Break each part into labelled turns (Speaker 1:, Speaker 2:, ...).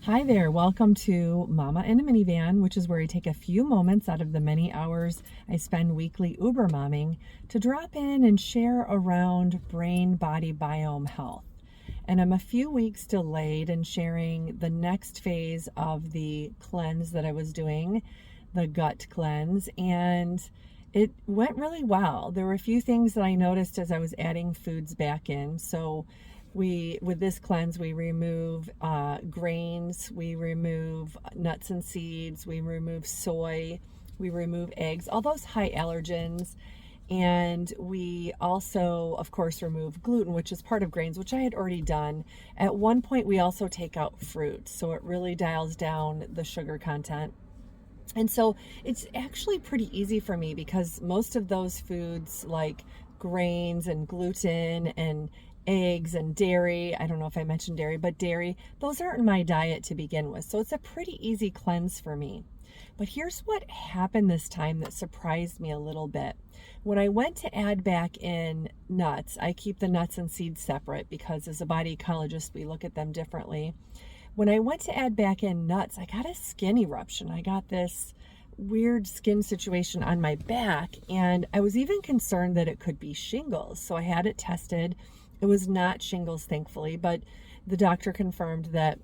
Speaker 1: Hi there, welcome to Mama in a Minivan, which is where I take a few moments out of the many hours I spend weekly Uber momming to drop in and share around brain body biome health. And I'm a few weeks delayed in sharing the next phase of the cleanse that I was doing, the gut cleanse, and it went really well. There were a few things that I noticed as I was adding foods back in. So with this cleanse, we remove grains, we remove nuts and seeds, we remove soy, we remove eggs, all those high allergens. And we also, of course, remove gluten, which is part of grains, which I had already done. At one point, we also take out fruit, so it really dials down the sugar content. And so it's actually pretty easy for me because most of those foods like grains and gluten and eggs and dairy, I don't know if I mentioned dairy, but dairy, those aren't in my diet to begin with. So it's a pretty easy cleanse for me. But here's what happened this time that surprised me a little bit. When I went to add back in nuts, I keep the nuts and seeds separate because as a body ecologist, we look at them differently. When I went to add back in nuts, I got a skin eruption. I got this weird skin situation on my back, and I was even concerned that it could be shingles. So I had it tested. It was not shingles, thankfully, but the doctor confirmed that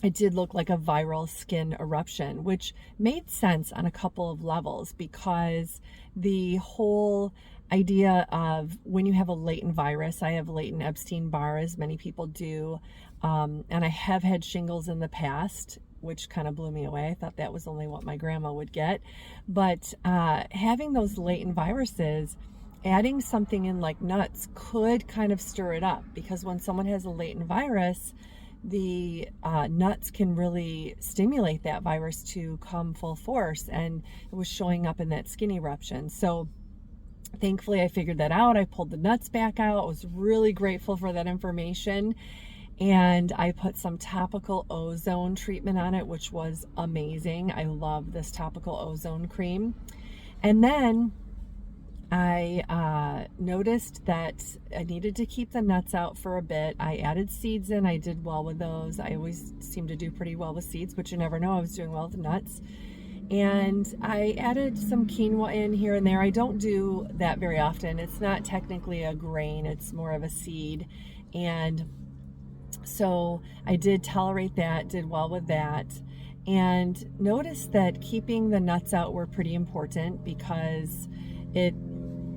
Speaker 1: it did look like a viral skin eruption, which made sense on a couple of levels because the whole idea of when you have a latent virus, I have latent Epstein-Barr, as many people do, and I have had shingles in the past, which kind of blew me away. I thought that was only what my grandma would get. But having those latent viruses, adding something in like nuts could kind of stir it up because when someone has a latent virus, the nuts can really stimulate that virus to come full force, and it was showing up in that skin eruption. So thankfully I figured that out. I pulled the nuts back out. I was really grateful for that information, and I put some topical ozone treatment on it, which was amazing. I love this topical ozone cream. And then I noticed that I needed to keep the nuts out for a bit. I added seeds in. I did well with those. I always seem to do pretty well with seeds, but you never know. I was doing well with nuts. And I added some quinoa in here and there. I don't do that very often. It's not technically a grain. It's more of a seed. And so I did tolerate that, did well with that. And noticed that keeping the nuts out were pretty important because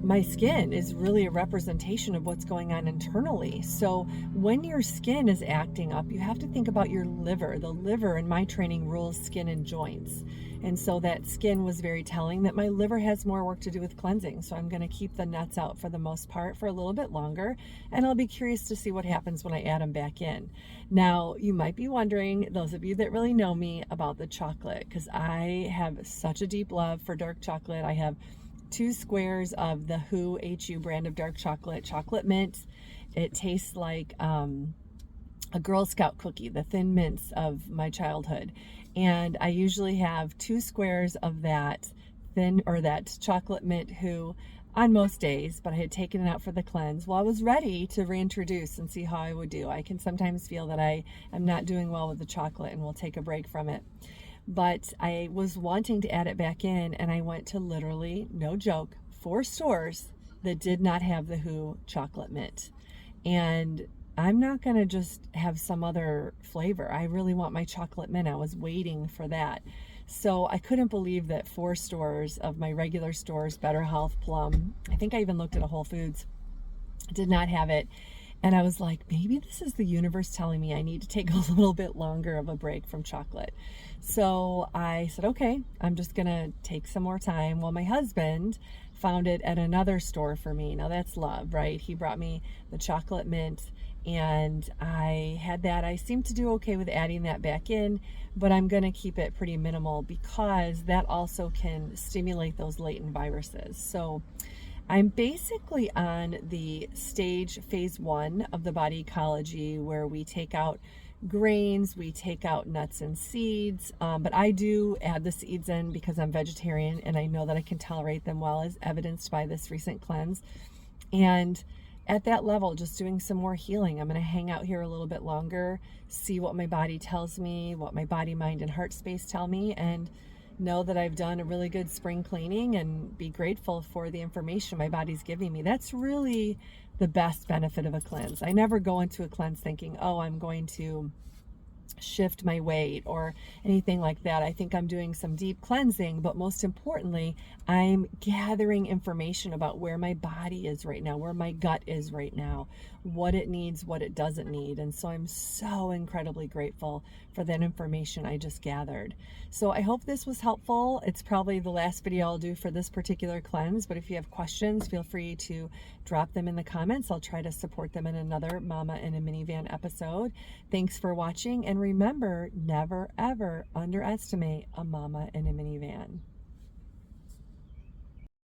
Speaker 1: my skin is really a representation of what's going on internally. So when your skin is acting up, you have to think about your liver. The liver in my training rules skin and joints. And so that skin was very telling that my liver has more work to do with cleansing. So I'm going to keep the nuts out for the most part for a little bit longer. And I'll be curious to see what happens when I add them back in. Now, you might be wondering, those of you that really know me, about the chocolate, because I have such a deep love for dark chocolate. I have 2 squares of the HU brand of dark chocolate, chocolate mint. It tastes like a Girl Scout cookie, the Thin Mints of my childhood. And I usually have 2 squares of that that chocolate mint HU on most days, but I had taken it out for the cleanse. Well, I was ready to reintroduce and see how I would do. I can sometimes feel that I am not doing well with the chocolate and will take a break from it. But I was wanting to add it back in, and I went to literally, no joke, 4 stores that did not have the HU chocolate mint. And I'm not going to just have some other flavor. I really want my chocolate mint. I was waiting for that. So I couldn't believe that 4 stores of my regular stores, Better Health, Plum, I think I even looked at a Whole Foods, did not have it. And I was like, maybe this is the universe telling me I need to take a little bit longer of a break from chocolate. So I said, okay, I'm just going to take some more time. Well, my husband found it at another store for me. Now that's love, right? He brought me the chocolate mint, and I had that. I seem to do okay with adding that back in, but I'm going to keep it pretty minimal because that also can stimulate those latent viruses. So I'm basically on the phase 1 of the body ecology, where we take out grains, we take out nuts and seeds, but I do add the seeds in because I'm vegetarian and I know that I can tolerate them well, as evidenced by this recent cleanse. And at that level, just doing some more healing. I'm going to hang out here a little bit longer, see what my body tells me, what my body, mind, and heart space tell me, and know that I've done a really good spring cleaning and be grateful for the information my body's giving me. That's really the best benefit of a cleanse. I never go into a cleanse thinking, oh, I'm going to shift my weight or anything like that. I think I'm doing some deep cleansing, but most importantly, I'm gathering information about where my body is right now, where my gut is right now, what it needs, what it doesn't need. And so I'm so incredibly grateful for that information I just gathered. So I hope this was helpful. It's probably the last video I'll do for this particular cleanse, but if you have questions, feel free to drop them in the comments. I'll try to support them in another Mama in a Minivan episode. Thanks for watching, and remember, never ever underestimate a mama in a minivan.